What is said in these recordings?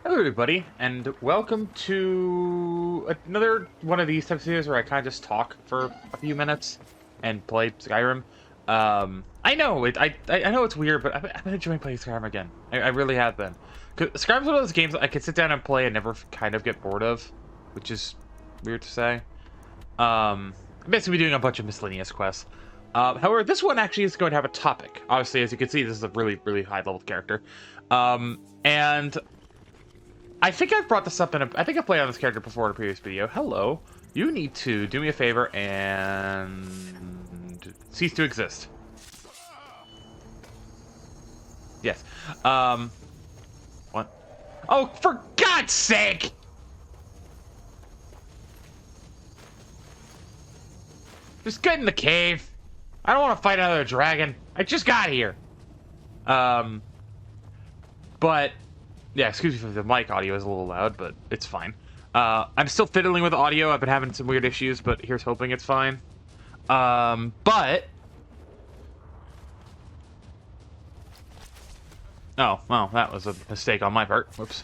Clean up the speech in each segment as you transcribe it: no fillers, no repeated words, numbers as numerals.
Hello, everybody, and welcome to another one of these types of videos where I kind of just talk for a few minutes and play Skyrim. I know I know it's weird, but I've been enjoying playing Skyrim again. I really have been. 'Cause Skyrim's one of those games I can sit down and play and never kind of get bored of, which is weird to say. I'm basically doing a bunch of miscellaneous quests. However, this one actually is going to have a topic. Obviously, as you can see, this is a really high level character, and I think I've brought this up I think I played on this character before in a previous video. Hello. You need to do me a favor and cease to exist. Yes. What? Oh, for God's sake! Just get in the cave. I don't want to fight another dragon. I just got here. But yeah, excuse me if the mic audio is a little loud, but it's fine. I'm still fiddling with audio. I've been having some weird issues, but here's hoping it's fine. But... Oh, well, that was a mistake on my part. Whoops.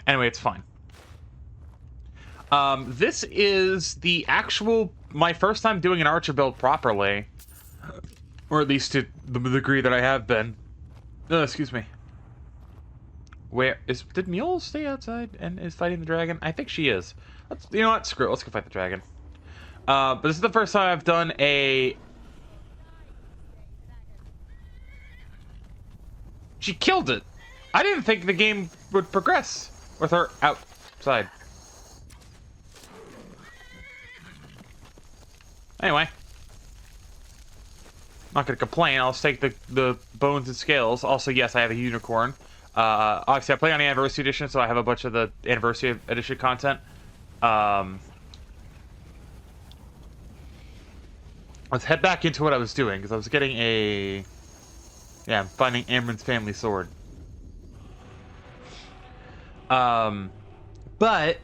Anyway, it's fine. This is my first time doing an archer build properly. Or at least to the degree that I have been. Excuse me. Did Mule stay outside and is fighting the dragon? I think she is. You know what? Screw it. Let's go fight the dragon. But this is the first time I've done She killed it! I didn't think the game would progress with her outside. Anyway. Not gonna complain. I'll take the bones and scales. Also, yes, I have a unicorn. Obviously, I play on the Anniversary Edition, so I have a bunch of the Anniversary Edition content. Let's head back into what I was doing, because I was getting I'm finding Amron's family sword. But...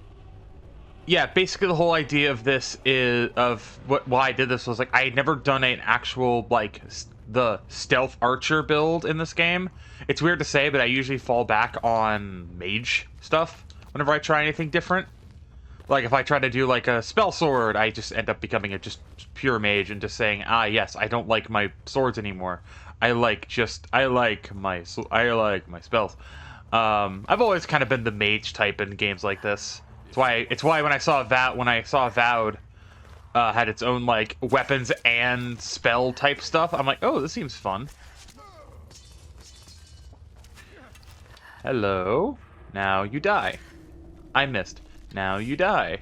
yeah, basically the whole idea of this why I did this was, like, I had never done an actual, like, the stealth archer build in this game. It's weird to say, but I usually fall back on mage stuff whenever I try anything different. Like, if I try to do, like, a spell sword, I just end up becoming a just pure mage and just saying, yes, I don't like my swords anymore. I like my spells. I've always kind of been the mage type in games like this. It's why when I saw Avowed had its own, like, weapons and spell type stuff, I'm like, oh, this seems fun. Hello. Now you die. I missed. Now you die.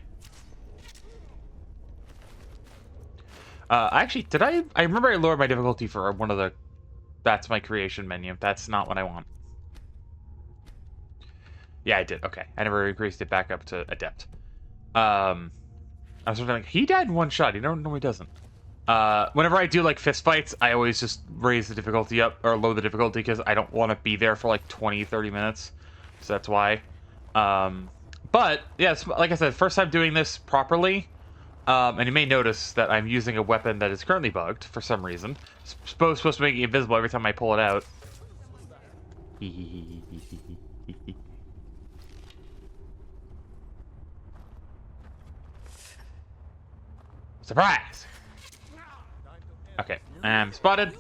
Actually, I remember I lowered my difficulty for one of the... That's my creation menu. That's not what I want. Yeah, I did. Okay. I never increased it back up to Adept. I was sort of like, he died in one shot. No, he doesn't. Whenever I do, like, fist fights, I always just raise the difficulty up, or lower the difficulty, because I don't want to be there for, like, 20, 30 minutes. So that's why. But, yeah, like I said, first time doing this properly. And you may notice that I'm using a weapon that is currently bugged, for some reason. It's supposed to make it invisible every time I pull it out. Surprise! Okay, I'm spotted.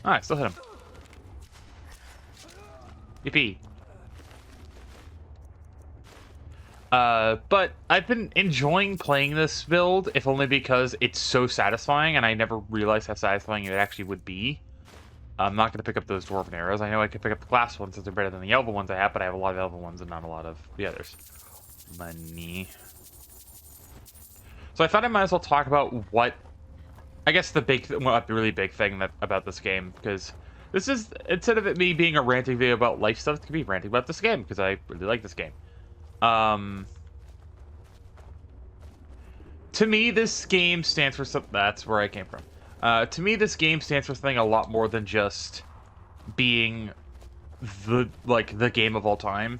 Alright, still hit him. Yippee. But I've been enjoying playing this build, if only because it's so satisfying, and I never realized how satisfying it actually would be. I'm not going to pick up those dwarven arrows. I know I could pick up the glass ones since they're better than the elven ones I have, but I have a lot of elven ones and not a lot of the others. Money. So I thought I might as well talk about what... I guess the really big thing about this game, because this is, instead of it me being a ranting video about life stuff, it could be ranting about this game, because I really like this game. To me, this game stands for something... That's where I came from. To me, this game stands for something a lot more than just being the game of all time.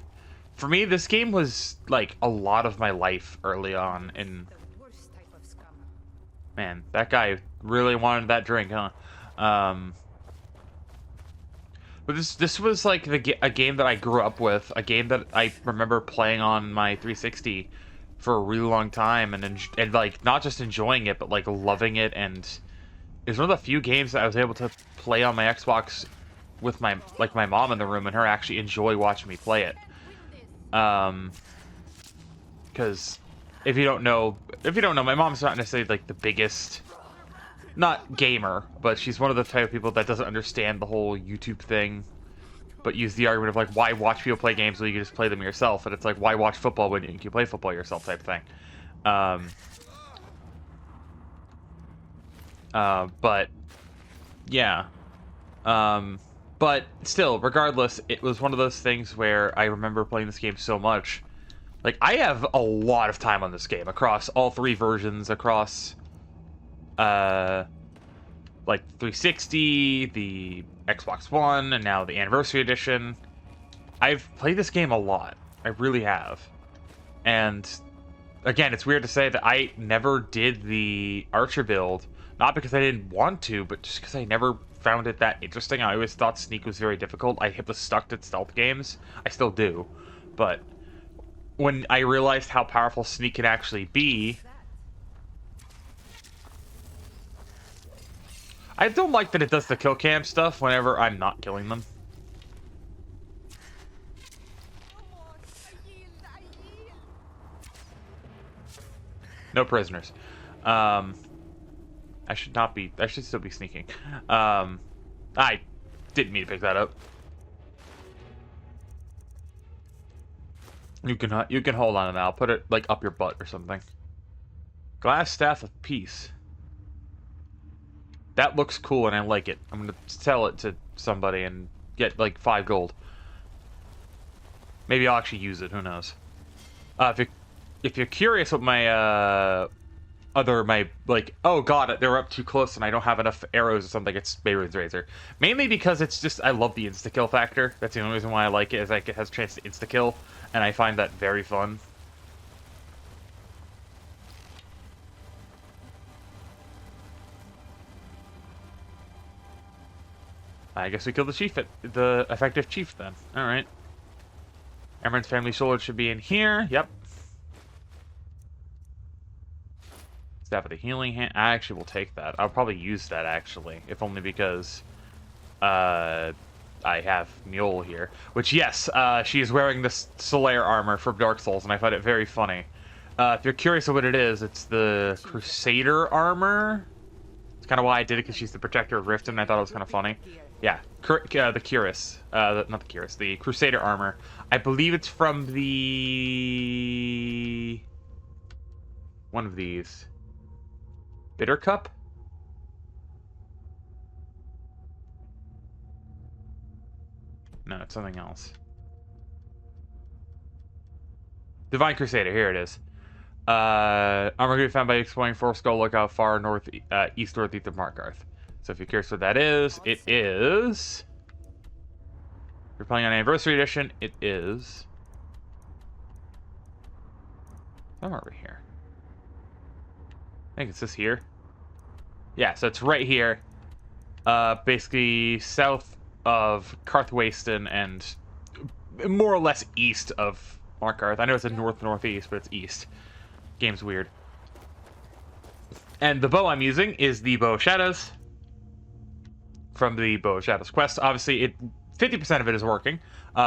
for me, this game was like a lot of my life early on. And man, that guy really wanted that drink, huh? But this was like a game that I grew up with, a game that I remember playing on my 360 for a really long time, and like not just enjoying it, but like loving it. And it's one of the few games that I was able to play on my Xbox with my mom in the room and her actually enjoy watching me play it. Because if you don't know, my mom's not necessarily like the biggest, not gamer, but she's one of the type of people that doesn't understand the whole YouTube thing, but use the argument of like, why watch people play games when you can just play them yourself? And it's like, why watch football when you can play football yourself type thing. But yeah. But still, regardless, it was one of those things where I remember playing this game so much. Like, I have a lot of time on this game across all three versions, across like 360, the Xbox One, and now the Anniversary Edition. I've played this game a lot. I really have. And again, it's weird to say that I never did the Archer build, not because I didn't want to, but just because I never found it that interesting. I always thought Sneak was very difficult. I was stuck at stealth games. I still do. But when I realized how powerful Sneak can actually be, I don't like that it does the kill cam stuff whenever I'm not killing them. No prisoners. I should still be sneaking. I didn't mean to pick that up. You can hold on to that. I'll put it like up your butt or something. Glass Staff of Peace. That looks cool and I like it. I'm gonna sell it to somebody and get like 5 gold. Maybe I'll actually use it. Who knows? If you're curious what my oh god, they're up too close and I don't have enough arrows or something, it's Bayron's Razor. Mainly because it's just, I love the insta-kill factor. That's the only reason why I like it, is like it has a chance to insta-kill, and I find that very fun. I guess we killed the effective chief then. Alright. Emerald's family sword should be in here. Yep. Staff of the Healing Hand. I actually will take that. I'll probably use that, actually. If only because I have Mule here. Which, yes, she is wearing this Solaire armor from Dark Souls, and I find it very funny. If you're curious of what it is, it's the Crusader armor. It's kind of why I did it, because she's the Protector of Rift, and I thought it was kind of funny. Yeah, the Cuirass. Not the Cuirass, the Crusader armor. I believe it's from the... one of these. Bitter Cup? No, it's something else. Divine Crusader, here it is. Armor can be found by exploring Forest Skull Lookout far north, east northeast of Markarth. So if you're curious what that is, it is... If you're playing on Anniversary Edition, it is... somewhere over here. I think it's this here. Yeah, so it's right here. Basically south of Karthwasten and more or less east of Markarth. I know it's a north-northeast, but it's east. Game's weird. And the bow I'm using is the Bow of Shadows from the Bow of Shadows quest. Obviously, 50% of it is working.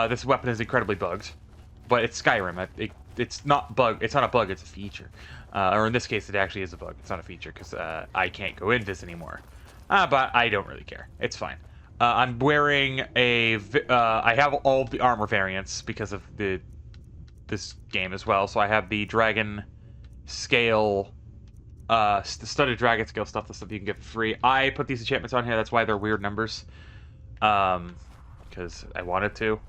This weapon is incredibly bugged, but it's Skyrim. It's not bug. It's not a bug. It's a feature. Or in this case, it actually is a bug. It's not a feature because I can't go in this anymore. But I don't really care. It's fine. I'm wearing a... I have all of the armor variants because of this game as well. So I have the Dragon Scale... studded Dragon Scale stuff, the stuff you can get for free. I put these enchantments on here. That's why they're weird numbers. Because I wanted to.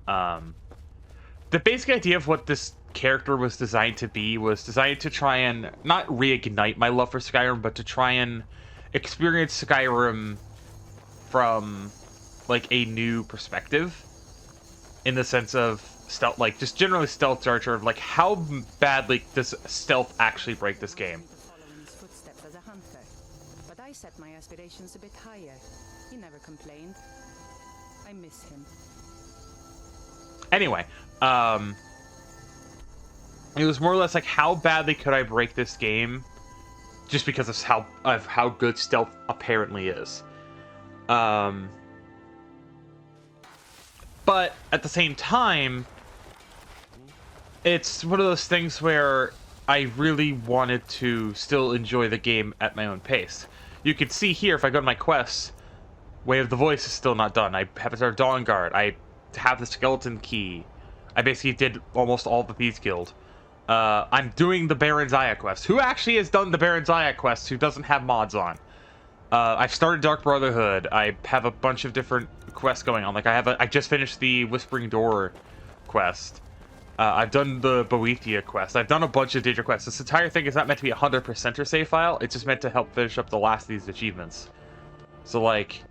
The basic idea of what this character was designed to be was designed to try and not reignite my love for Skyrim, but to try and experience Skyrim from like a new perspective, in the sense of stealth, like just generally stealth archer, of like how badly does stealth actually break this game? But I set my aspirations a bit higher. He never complained. I miss him. Anyway, it was more or less like how badly could I break this game, just because of how good stealth apparently is. But at the same time, it's one of those things where I really wanted to still enjoy the game at my own pace. You can see here, if I go to my quests, Way of the Voice is still not done. I haven't started Dawn Guard. I have the Skeleton Key. I basically did almost all the Thieves Guild. I'm doing the Baron's Aya quest. Who actually has done the Baron's Aya quest who doesn't have mods on? I've started Dark Brotherhood. I have a bunch of different quests going on. Like I just finished the Whispering Door quest. I've done the Boethia quest. I've done a bunch of digital quests. This entire thing is not meant to be a 100%er save file. It's just meant to help finish up the last of these achievements. So like,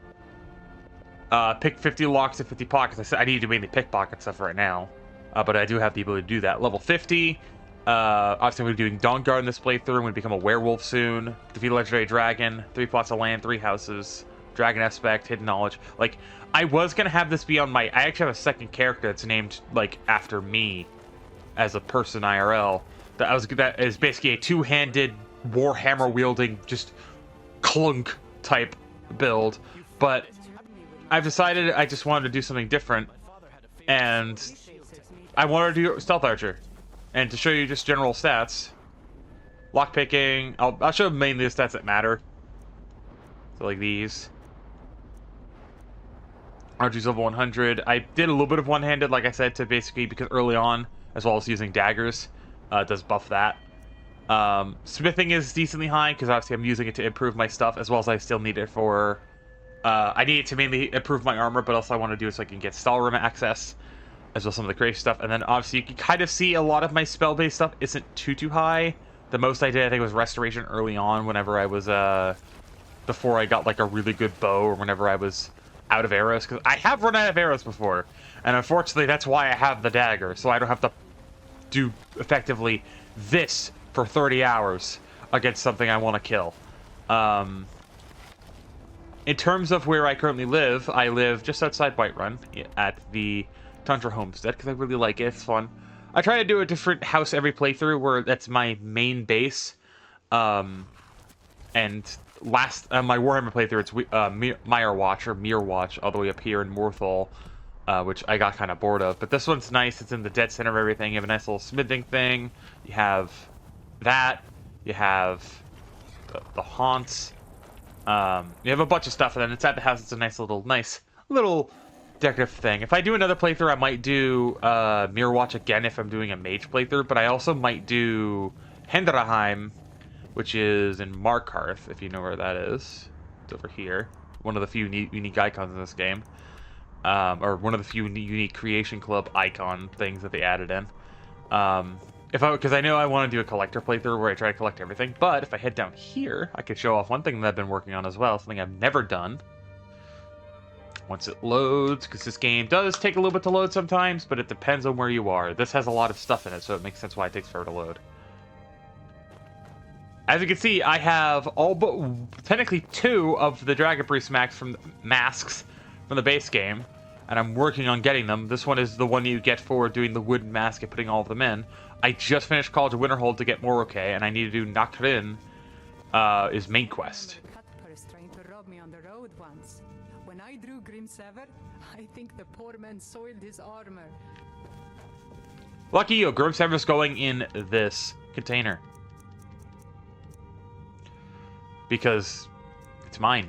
pick 50 locks and 50 pockets. I said I need to mainly pickpocket stuff right now, but I do have the ability to do that. Level 50. Obviously, I'm doing Dawn Guard in this playthrough. I'm going to become a werewolf soon. Defeat a legendary dragon. 3 plots of land, 3 houses. Dragon aspect, hidden knowledge. Like, I was going to have this be on my... I actually have a second character that's named, like, after me as a person IRL. That is basically a 2-handed, warhammer-wielding, just clunk type build. But I've decided I just wanted to do something different. And I wanted to do Stealth Archer. And to show you just general stats, lockpicking, I'll show mainly the stats that matter. So like these. Archer's level 100. I did a little bit of one-handed, like I said, to basically, because early on, as well as using daggers, it does buff that. Smithing is decently high, because obviously I'm using it to improve my stuff, as well as I still need it for... I need it to mainly improve my armor, but also I want to do it so I can get Stahlroom access, as well as some of the creation stuff. And then obviously you can kind of see a lot of my spell-based stuff isn't too high. The most I did, I think, was Restoration early on, whenever I was, before I got like a really good bow, or whenever I was out of arrows, because I have run out of arrows before, and unfortunately that's why I have the dagger, so I don't have to do effectively this for 30 hours against something I want to kill. In terms of where I currently live, I live just outside Whiterun at the Tundra Homestead, because I really like it. It's fun. I try to do a different house every playthrough where that's my main base. And last my Warhammer playthrough, it's Mirewatch, all the way up here in Morthal, which I got kind of bored of. But this one's nice. It's in the dead center of everything. You have a nice little smithing thing. You have that. You have the haunts. You have a bunch of stuff, and then inside the house, it's a nice little decorative thing. If I do another playthrough, I might do Mirewatch again if I'm doing a mage playthrough, but I also might do Hendraheim, which is in Markarth, if you know where that is. It's over here. One of the few unique icons in this game. Or one of the few unique Creation Club icon things that they added in. Because I know I want to do a collector playthrough where I try to collect everything, but if I head down here, I could show off one thing that I've been working on as well, something I've never done. Once it loads, because this game does take a little bit to load sometimes, but it depends on where you are. This has a lot of stuff in it, so it makes sense why it takes forever to load. As you can see, I have all but technically 2 of the Dragon Priest masks from the base game, and I'm working on getting them. This one is the one you get for doing the wooden mask and putting all of them in. I just finished College of Winterhold to get more okay, and I need to do Nakrin, is main quest. Trying to rob me on the road once. When I drew Grimsever, I think the poor man soiled his armor. Lucky you, Grimsever's going in this container. Because it's mine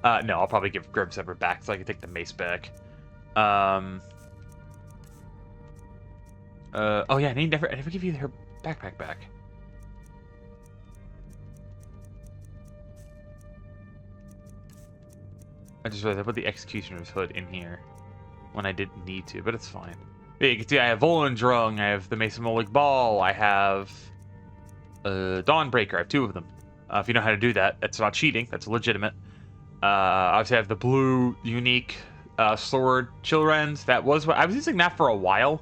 now. No, I'll probably give Grimsever back so I can take the mace back. Oh yeah, I never give you her backpack back. I just realized I put the Executioner's hood in here when I didn't need to, but it's fine. Yeah, you can see I have Volendrung, I have the Mason Molig Ball, I have Dawnbreaker. I have 2 of them. If you know how to do that, that's not cheating. That's legitimate. Obviously, I have the blue unique sword Chilrens. That was what I was using that for a while.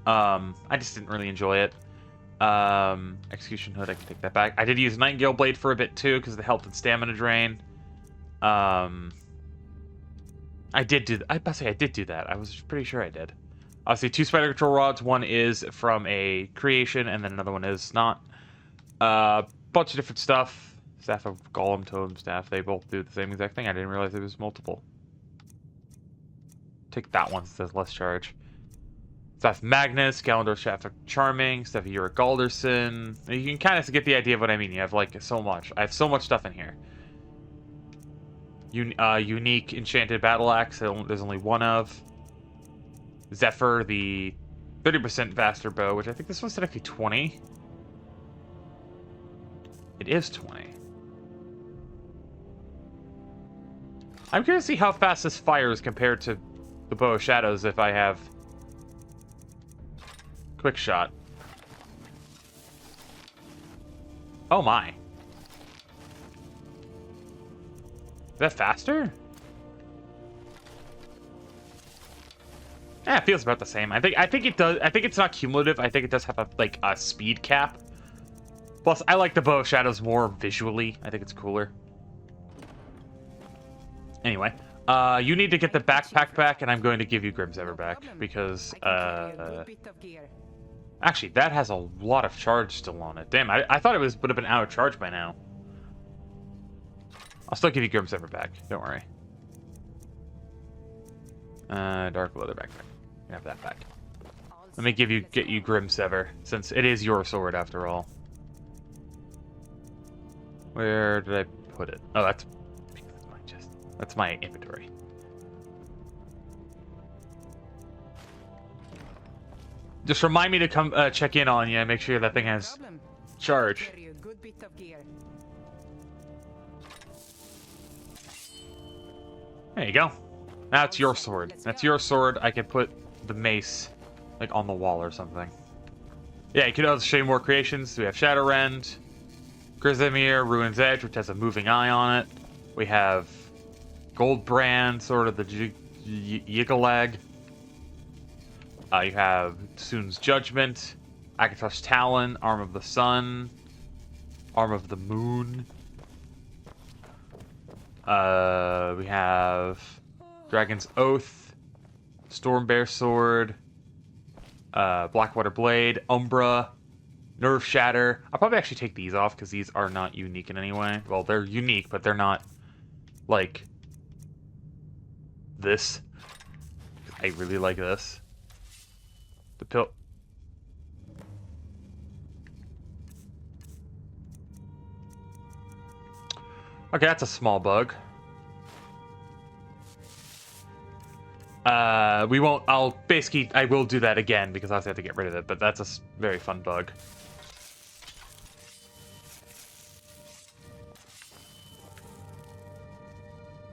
I just didn't really enjoy it. Execution Hood, I can take that back. I did use Nightingale Blade for a bit too because of the health and stamina drain. I did do that. I was pretty sure I did. Obviously, 2 spider control rods. One is from a creation, and then another one is not. Bunch of different stuff. Staff of Golem, Totem Staff. They both do the same exact thing. I didn't realize it was multiple. Take that one, says less charge. Staff Magnus, Galandor Staff of Charming, Staff of Yura Galderson. You can kind of get the idea of what I mean. You have like so much. I have so much stuff in here. Unique Enchanted Battle Axe, there's only one of. Zephyr, the 30% faster bow, which I think this one's technically 20. It is 20. I'm curious to see how fast this fires compared to the Bow of Shadows if I have Quick Shot. Oh my. Is that faster? Yeah, it feels about the same. I think it does. I think it's not cumulative. I think it does have a speed cap. Plus, I like the Bow of Shadows more visually. I think it's cooler. Anyway, you need to get the backpack back, and I'm going to give you Grim's Ever back because actually that has a lot of charge still on it. Damn, I thought it would have been out of charge by now. I'll still give you Grim's Ever back. Don't worry. Dark leather backpack. You can have that back. Let me get you Grimsever, since it is your sword after all. Where did I put it? Oh, that's my inventory. Just remind me to come check in on you and make sure that thing has charge. There you go. Now it's your sword. That's your sword. I can put the mace like on the wall or something. Yeah, you can also show you more creations. We have Shadow Rend, Grisomir, Ruin's Edge, which has a moving eye on it. We have Goldbrand, sort of the Yigalag. You have Soon's Judgment, Akatosh's Talon, Arm of the Sun, Arm of the Moon. We have Dragon's Oath, Stormbear Sword, Blackwater Blade, Umbra, Nerve Shatter. I'll probably actually take these off because these are not unique in any way. Well, they're unique, but they're not like this. I really like this. The pill. Okay, that's a small bug. We won't. I will do that again because I have to get rid of it. But that's a very fun bug.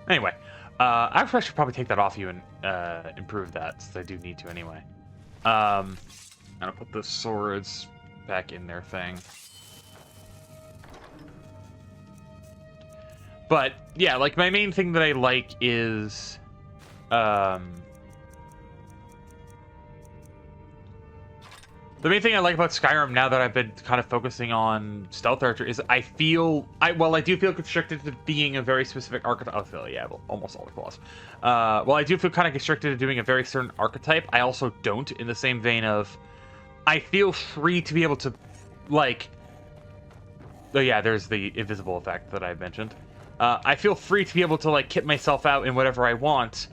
Anyway, I should probably take that off you and improve that, since I do need to anyway. I'm gonna put the swords back in their thing. But yeah, like my main thing that I like is, the main thing I like about Skyrim now that I've been kind of focusing on Stealth Archer is I do feel constricted to being a very specific archetype. Oh, Phil, yeah, well, almost all the claws. Well, I do feel kind of constricted to doing a very certain archetype. I also don't, in the same vein of, I feel free to be able to, like, oh yeah, there's the invisible effect that I mentioned. I feel free to be able to, like, kit myself out in whatever I want,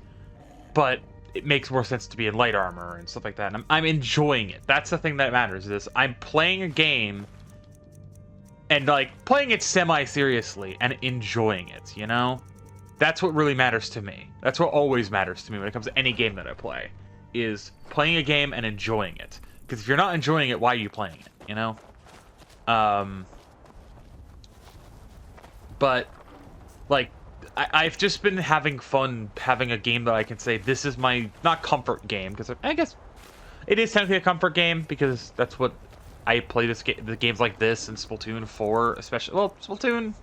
but it makes more sense to be in light armor and stuff like that. And I'm enjoying it. That's the thing that matters, is I'm playing a game and, like, playing it semi-seriously and enjoying it, you know? That's what really matters to me. That's what always matters to me when it comes to any game that I play, is playing a game and enjoying it. Because if you're not enjoying it, why are you playing it, you know? But, like, I've just been having fun having a game that I can say, this is my, not comfort game, because I guess it is technically a comfort game, because that's what I play the games like this and Splatoon 4, especially. Well, Splatoon,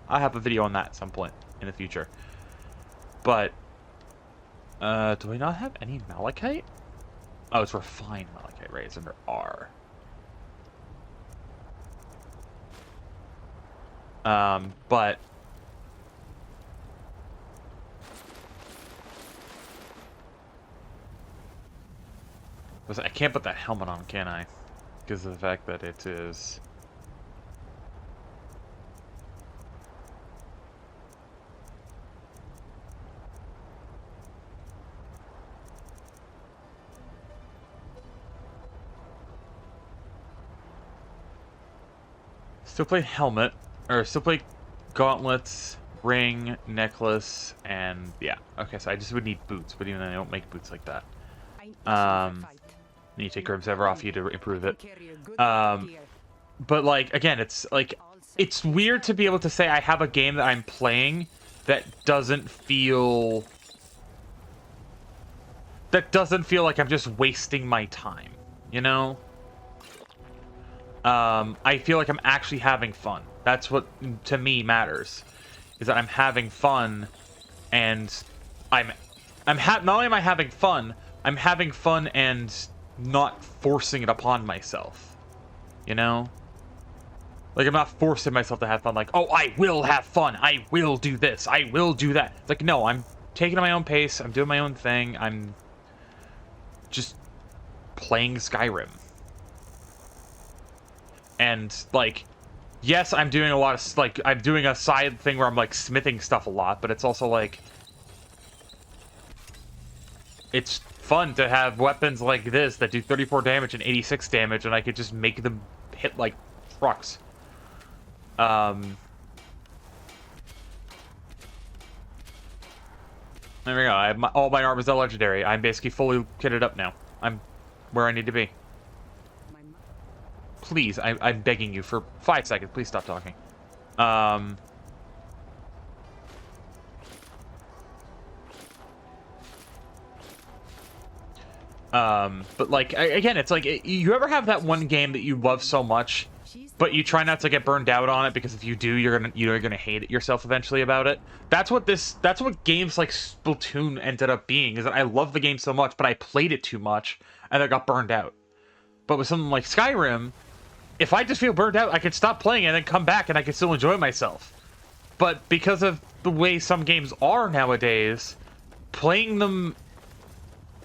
I'll have a video on that at some point in the future. But Do I not have any malachite? Oh, it's refined malachite, right? It's under R. But I can't put that helmet on, can I? Because of the fact that it is... Still play helmet, or still play gauntlets, ring, necklace, and yeah. Okay, so I just would need boots, but even then I don't make boots like that. Need to take Grim Sever off you to improve it. But like, again, it's like, it's weird to be able to say I have a game that I'm playing that doesn't feel like I'm just wasting my time, you know? I feel like I'm actually having fun. That's what, to me, matters. Is that I'm having fun, and not only am I having fun, I'm having fun and not forcing it upon myself. You know? Like, I'm not forcing myself to have fun. Like, oh, I will have fun. I will do this. I will do that. It's like, no, I'm taking at my own pace. I'm doing my own thing. I'm just playing Skyrim. And, like, yes, I'm doing a lot of, like, I'm doing a side thing where I'm, like, smithing stuff a lot, but it's also, like, it's fun to have weapons like this that do 34 damage and 86 damage, and I could just make them hit, like, trucks. There we go. I have all my armors are legendary. I'm basically fully kitted up now. I'm where I need to be. Please, I'm begging you for 5 seconds. Please stop talking. But like, again, it's like, you ever have that one game that you love so much, but you try not to get burned out on it, because if you do, you're gonna hate it yourself eventually about it. That's what games like Splatoon ended up being, is that I love the game so much, but I played it too much, and I got burned out. But with something like Skyrim, if I just feel burned out, I could stop playing and then come back and I can still enjoy myself. But because of the way some games are nowadays, playing them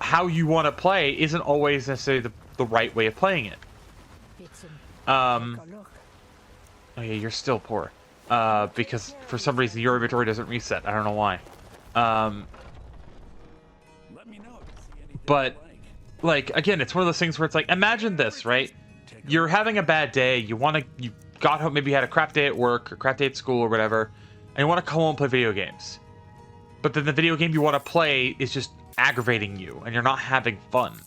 how you want to play isn't always necessarily the right way of playing it. Oh yeah, you're still poor. Because for some reason your inventory doesn't reset. I don't know why. But, like, again, it's one of those things where it's like, imagine this, right? You're having a bad day, you got home, maybe you had a crap day at work, or crap day at school, or whatever, and you want to come home and play video games. But then the video game you want to play is just aggravating you, and you're not having fun.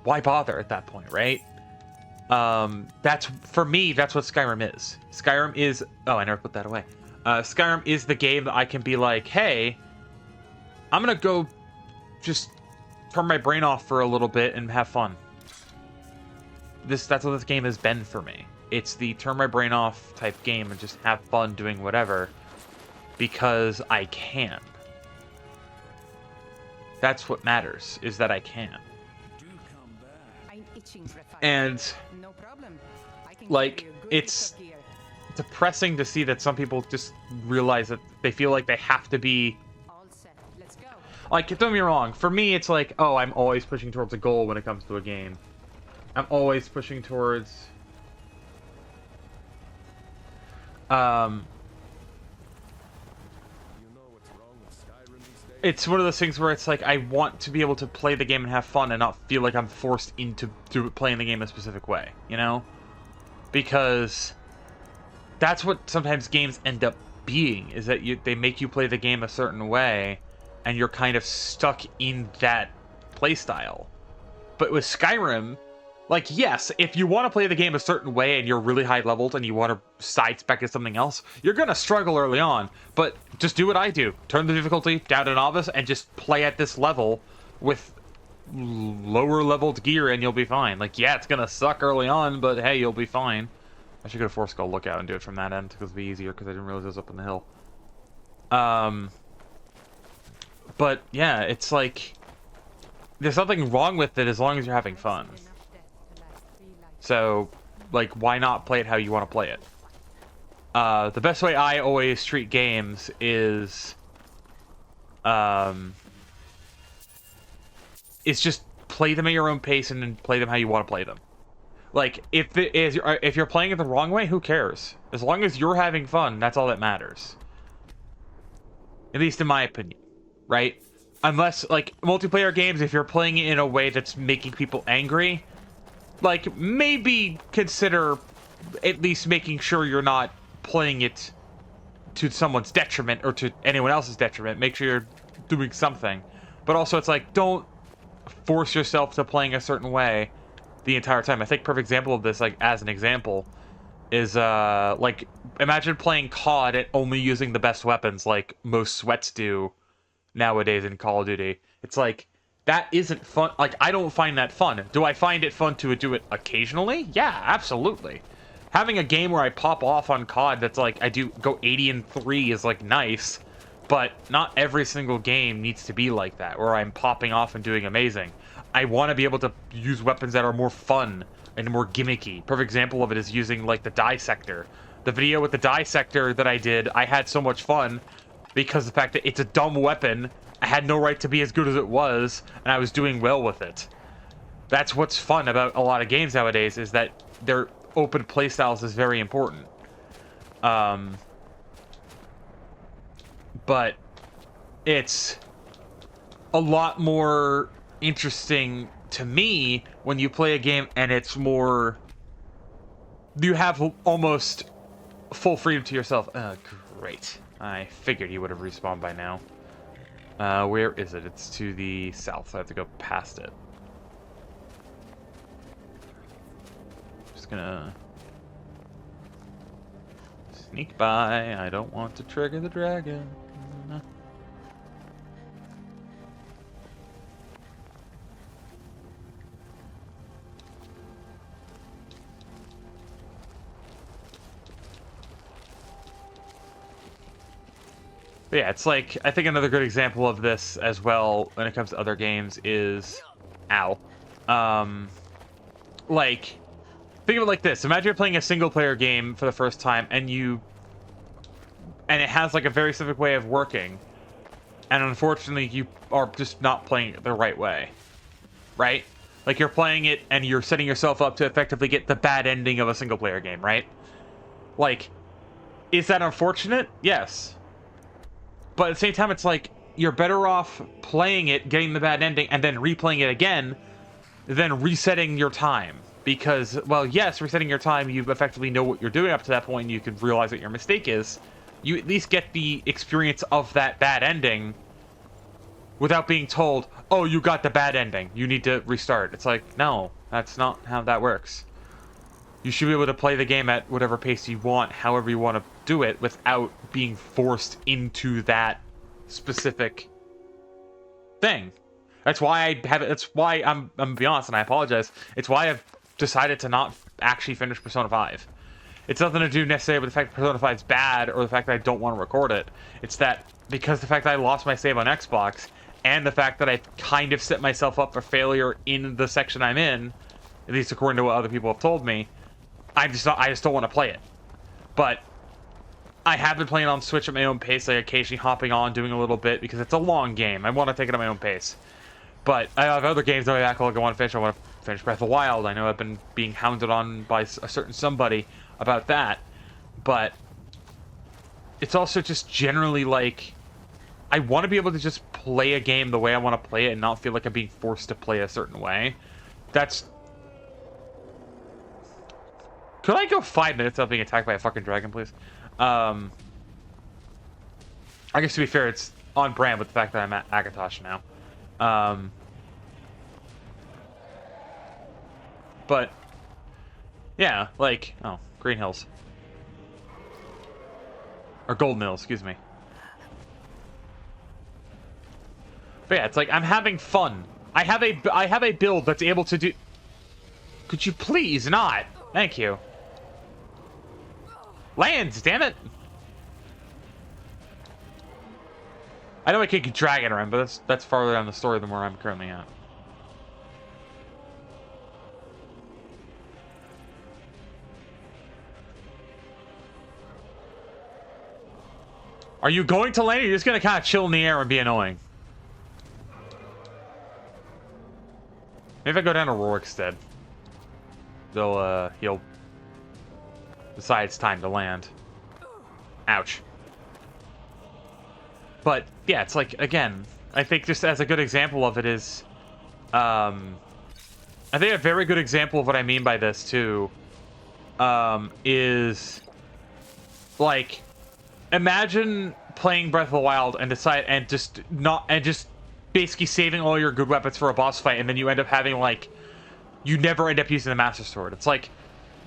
Why bother at that point, right? For me, that's what Skyrim is. Skyrim is... Oh, I never put that away. Skyrim is the game that I can be like, hey, I'm gonna go just turn my brain off for a little bit and have fun. That's what this game has been for me. It's the turn my brain off type game and just have fun doing whatever because I can. That's what matters, is that I can. And like, it's depressing to see that some people just realize that they feel like they have to be like, don't get me wrong, for me it's like, oh, I'm always pushing towards a goal when it comes to a game. I'm always pushing towards it's one of those things where it's like, I want to be able to play the game and have fun and not feel like I'm forced into playing the game a specific way, you know? Because that's what sometimes games end up being, is that they make you play the game a certain way, and you're kind of stuck in that playstyle. But with Skyrim, like, yes, if you want to play the game a certain way and you're really high leveled and you want to sidespec to something else, you're going to struggle early on. But just do what I do. Turn the difficulty down to novice and just play at this level with lower leveled gear and you'll be fine. Like, yeah, it's going to suck early on, but hey, you'll be fine. I should go to Four Skull Lookout and do it from that end because it'll be easier because I didn't realize it was up on the hill. But yeah, it's like there's nothing wrong with it as long as you're having fun. So, like, why not play it how you want to play it? The best way I always treat games is just play them at your own pace and then play them how you want to play them. Like, if you're playing it the wrong way, who cares? As long as you're having fun, that's all that matters. At least in my opinion, right? Unless, like, multiplayer games, if you're playing it in a way that's making people angry, like, maybe consider at least making sure you're not playing it to someone's detriment or to anyone else's detriment. Make sure you're doing something. But also, it's like, don't force yourself to playing a certain way the entire time. I think perfect example of this, like, as an example, is, like, imagine playing COD and only using the best weapons like most sweats do nowadays in Call of Duty. It's like, that isn't fun. Like, I don't find that fun. Do I find it fun to do it occasionally? Yeah, absolutely. Having a game where I pop off on COD that's like, I do go 80-3 is, like, nice, but not every single game needs to be like that, where I'm popping off and doing amazing. I want to be able to use weapons that are more fun and more gimmicky. Perfect example of it is using, like, the dissector. The video with the dissector that I did, I had so much fun because the fact that it's a dumb weapon, I had no right to be as good as it was, and I was doing well with it. That's what's fun about a lot of games nowadays, is that their open playstyles is very important. But it's a lot more interesting to me when you play a game and it's more, you have almost full freedom to yourself. Great. I figured he would have respawned by now. Where is it? It's to the south, so I have to go past it. Just gonna sneak by. I don't want to trigger the dragon. But yeah, it's like, I think another good example of this as well when it comes to other games is, like, think of it like this. Imagine you're playing a single player game for the first time and it has like a very specific way of working, and unfortunately you are just not playing it the right way, right? Like, you're playing it and you're setting yourself up to effectively get the bad ending of a single player game, right? Like, is that unfortunate? Yes. But at the same time, it's like, you're better off playing it, getting the bad ending, and then replaying it again, than resetting your time. Because, well, yes, resetting your time, you effectively know what you're doing up to that point, and you can realize what your mistake is. You at least get the experience of that bad ending without being told, oh, you got the bad ending, you need to restart. It's like, no, that's not how that works. You should be able to play the game at whatever pace you want, however you want to do it, without being forced into that specific thing. That's why I have it. That's why I'm gonna be honest, and I apologize. It's why I've decided to not actually finish Persona 5. It's nothing to do necessarily with the fact that Persona 5 is bad or the fact that I don't want to record it. It's that because the fact that I lost my save on Xbox and the fact that I kind of set myself up for failure in the section I'm in, at least according to what other people have told me, I just don't want to play it. But I have been playing on Switch at my own pace, like occasionally hopping on, doing a little bit, because it's a long game. I want to take it at my own pace. But I have other games that I want to finish. I want to finish Breath of the Wild. I know I've been being hounded on by a certain somebody about that. But it's also just generally like, I want to be able to just play a game the way I want to play it and not feel like I'm being forced to play a certain way. That's... Could I go 5 minutes without being attacked by a fucking dragon, please? I guess to be fair, it's on brand with the fact that I'm at Akatosh now. But, yeah, like... Oh, Green Hills. Or Gold Mills, excuse me. But yeah, it's like, I'm having fun. I have a build that's able to do... Could you please not? Thank you. Lands, damn it! I know I could keep dragging around, but that's farther down the story than where I'm currently at. Are you going to land, or are you just going to kind of chill in the air and be annoying? Maybe if I go down to Rourke's instead. He'll decide it's time to land. Ouch. But, yeah, it's like, again, I think just as a good example of it is... I think a very good example of what I mean by this, too, is... Like... Imagine playing Breath of the Wild and just basically saving all your good weapons for a boss fight, and then you end up having, like, you never end up using the Master Sword. It's like,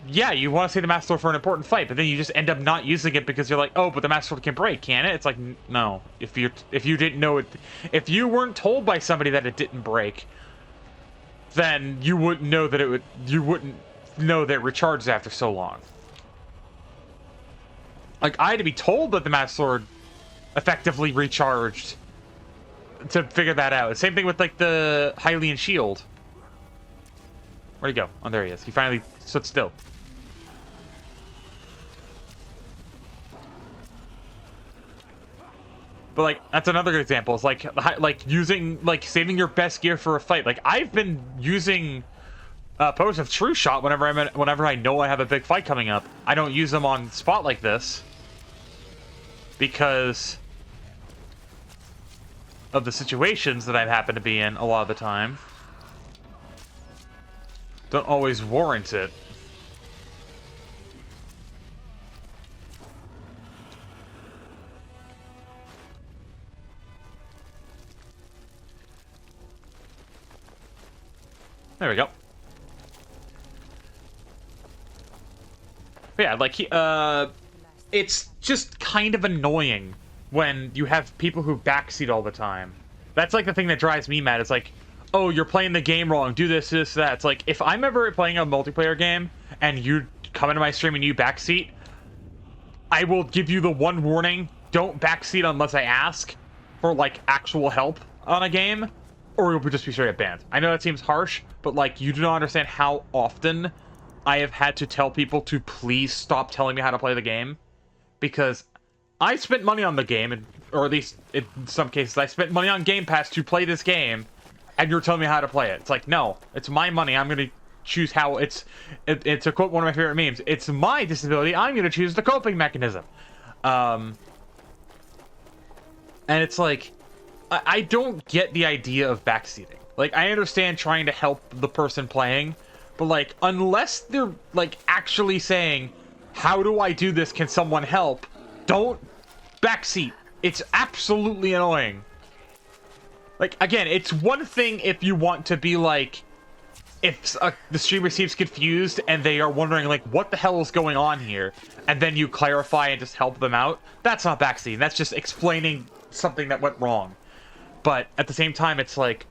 yeah, you want to save the Master Sword for an important fight, but then you just end up not using it because you're like, oh, but the Master Sword can break, can't it? It's like, no. If you didn't know it, if you weren't told by somebody that it didn't break, then you wouldn't know that you wouldn't know that it recharges after so long. Like, I had to be told that the Master Sword effectively recharged to figure that out. Same thing with, like, the Hylian Shield. Where'd he go? Oh, there he is. He finally stood still. But, like, that's another good example. It's like using, like, saving your best gear for a fight. Like, I've been using... Post of True Shot whenever I know I have a big fight coming up. I don't use them on spot like this because of the situations that I've happened to be in a lot of the time. Don't always warrant it. There we go. Yeah, like, it's just kind of annoying when you have people who backseat all the time. That's, like, the thing that drives me mad. It's like, oh, you're playing the game wrong, do this, this, that. It's like, if I'm ever playing a multiplayer game, and you come into my stream and you backseat, I will give you the one warning, don't backseat unless I ask for, like, actual help on a game, or you'll just be straight up banned. I know that seems harsh, but, like, you do not understand how often I have had to tell people to please stop telling me how to play the game, because I spent money on the game, or at least in some cases I spent money on Game Pass to play this game, and you're telling me how to play it. It's like, no, it's my money. I'm going to choose how it's to quote one of my favorite memes, it's my disability. I'm going to choose the coping mechanism. And it's like, I don't get the idea of backseating. Like, I understand trying to help the person playing, but, like, unless they're, like, actually saying, how do I do this? Can someone help? Don't backseat. It's absolutely annoying. Like, again, it's one thing if you want to be, like, if the streamer seems confused and they are wondering, like, what the hell is going on here? And then you clarify and just help them out. That's not backseating. That's just explaining something that went wrong. But at the same time, it's like,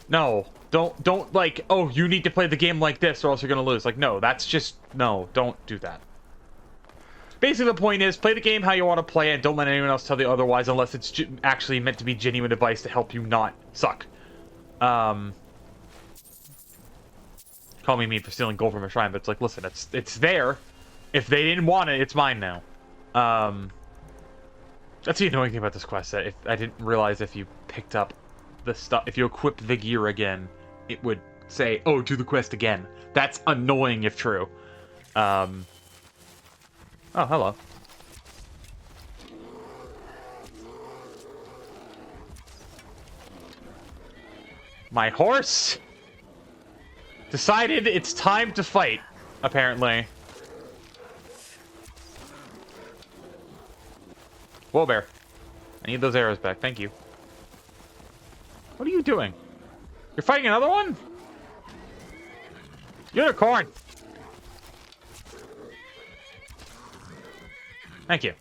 no, don't like, oh, you need to play the game like this or else you're gonna lose. Like, no, that's just, no, don't do that. Basically, the point is, play the game how you want to play it, and don't let anyone else tell you otherwise unless it's actually meant to be genuine advice to help you not suck. Call me mean for stealing gold from a shrine, but it's like, listen, it's there. If they didn't want it, it's mine now. That's the annoying thing about this quest set. I didn't realize if you picked up the stuff, if you equip the gear again, it would say, oh, do the quest again. That's annoying if true. Oh, hello. My horse decided it's time to fight, apparently. Whoa, bear. I need those arrows back. Thank you. What are you doing? You're fighting another one? Unicorn! Thank you.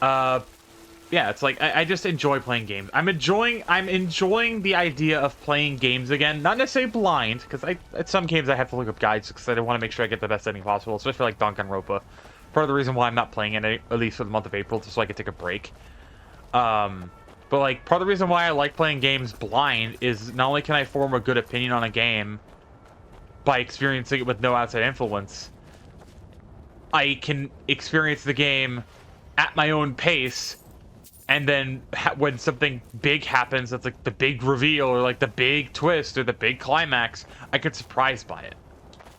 Yeah, it's like, I just enjoy playing games. I'm enjoying the idea of playing games again. Not necessarily blind, because at some games I have to look up guides, because I want to make sure I get the best ending possible, especially like Danganronpa. Part of the reason why I'm not playing it, at least for the month of April, just so I can take a break. But like, part of the reason why I like playing games blind is not only can I form a good opinion on a game by experiencing it with no outside influence, I can experience the game at my own pace, and then when something big happens, that's like the big reveal or like the big twist or the big climax, I get surprised by it.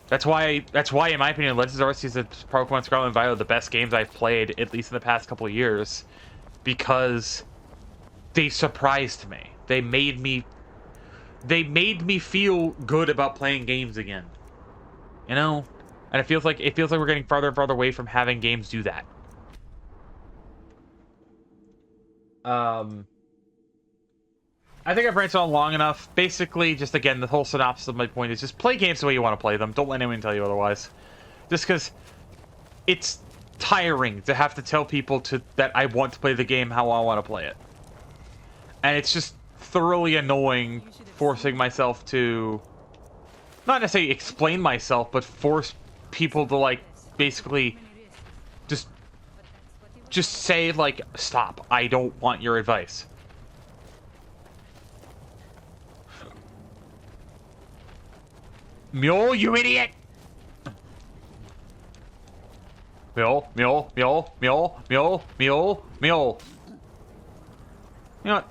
That's why, in my opinion, Legends Arceus and Pokemon Scarlet and Violet are the best games I've played, at least in the past couple of years, because they surprised me. They made me feel good about playing games again. You know? And it feels like we're getting farther and farther away from having games do that. I think I've branched on long enough. Basically, just again, the whole synopsis of my point is just play games the way you want to play them. Don't let anyone tell you otherwise. Just because it's tiring to have to tell people that I want to play the game how I want to play it. And it's just thoroughly annoying forcing myself to not necessarily explain myself, but force people to, like, basically just say, like, stop, I don't want your advice. Mule, you idiot! Mule, mule, mule, mule, mule, mule, mule. You know what?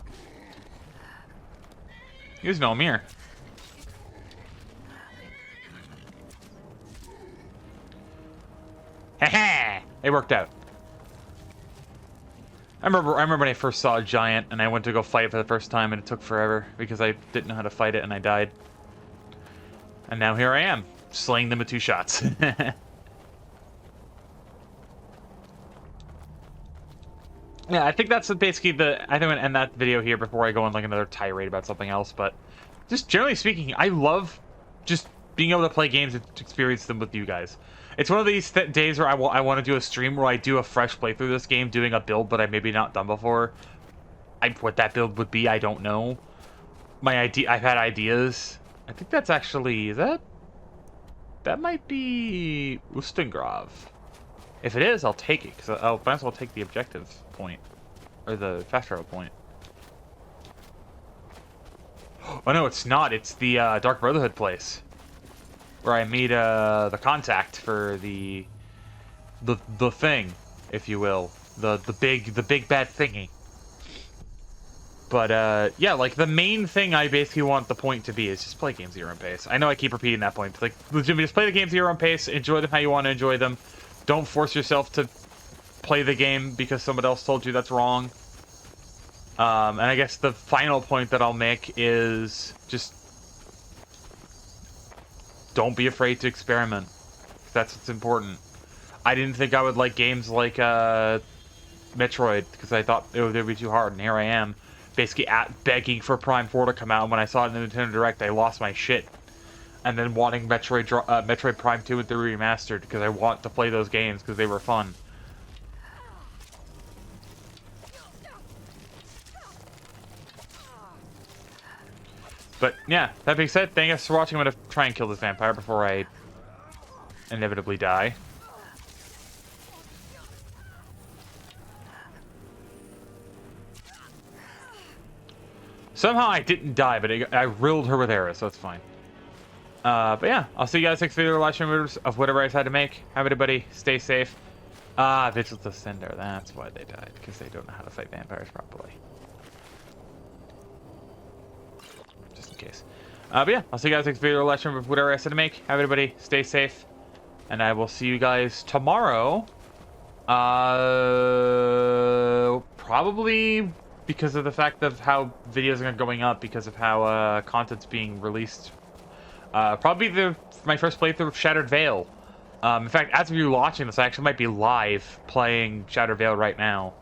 Use no mirror. Ha! It worked out. I remember when I first saw a giant and I went to go fight it for the first time and it took forever because I didn't know how to fight it and I died. And now here I am, slaying them with 2 shots. Yeah, I think that's basically I think I'm gonna end that video here before I go on like another tirade about something else. But just generally speaking, I love just being able to play games and experience them with you guys. It's one of these days where I want to do a stream where I do a fresh playthrough of this game, doing a build that I maybe not done before. What that build would be, I don't know. I've had ideas. I think that's actually that might be Ustengrav. If it is, I'll take it, because I'll might as well take the objective point. Or the fast travel point. Oh no, it's not. It's the Dark Brotherhood place. Where I meet the contact for the thing, if you will. The big bad thingy. But yeah, like the main thing I basically want the point to be is just play games at your own pace. I know I keep repeating that point. Like legitimately just play the games at your own pace, enjoy them how you want to enjoy them. Don't force yourself to play the game because someone else told you that's wrong. And I guess the final point that I'll make is just don't be afraid to experiment. That's what's important. I didn't think I would like games like Metroid because I thought it would be too hard, and here I am, basically begging for Prime 4 to come out. And when I saw it in the Nintendo Direct, I lost my shit. And then wanting Metroid Prime 2 and 3 remastered because I want to play those games because they were fun. But yeah, that being said, thank you guys for watching. I'm going to try and kill this vampire before I inevitably die. Somehow I didn't die, but I rilled her with arrows, so it's fine. But yeah, I'll see you guys next video, live stream of whatever I decide to make. Have everybody stay safe. Vigil's Ascender, that's why they died, because they don't know how to fight vampires properly. Just in case. But yeah, I'll see you guys next video, live stream of whatever I decide to make. Have everybody stay safe, and I will see you guys tomorrow. Probably because of the fact of how videos are going up, because of how content's being released. Probably my first playthrough of Shattered Veil. In fact, as of you watching this, I actually might be live playing Shattered Veil right now.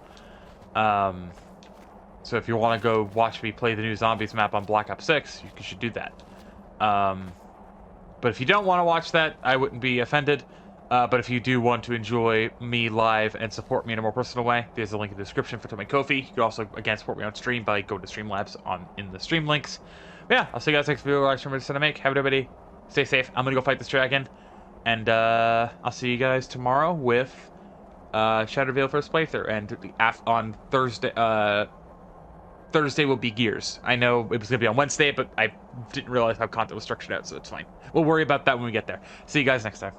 So if you want to go watch me play the new Zombies map on Black Ops 6, you should do that. But if you don't want to watch that, I wouldn't be offended. But if you do want to enjoy me live and support me in a more personal way, there's a link in the description for my Ko-fi. You can also, again, support me on stream by going to Streamlabs in the stream links. But yeah, I'll see you guys next video. Live stream we're gonna make. Have everybody stay safe. I'm gonna go fight this dragon, and I'll see you guys tomorrow with Shadow Veil first playthrough, and on Thursday will be Gears. I know it was gonna be on Wednesday, but I didn't realize how content was structured out, so it's fine. We'll worry about that when we get there. See you guys next time.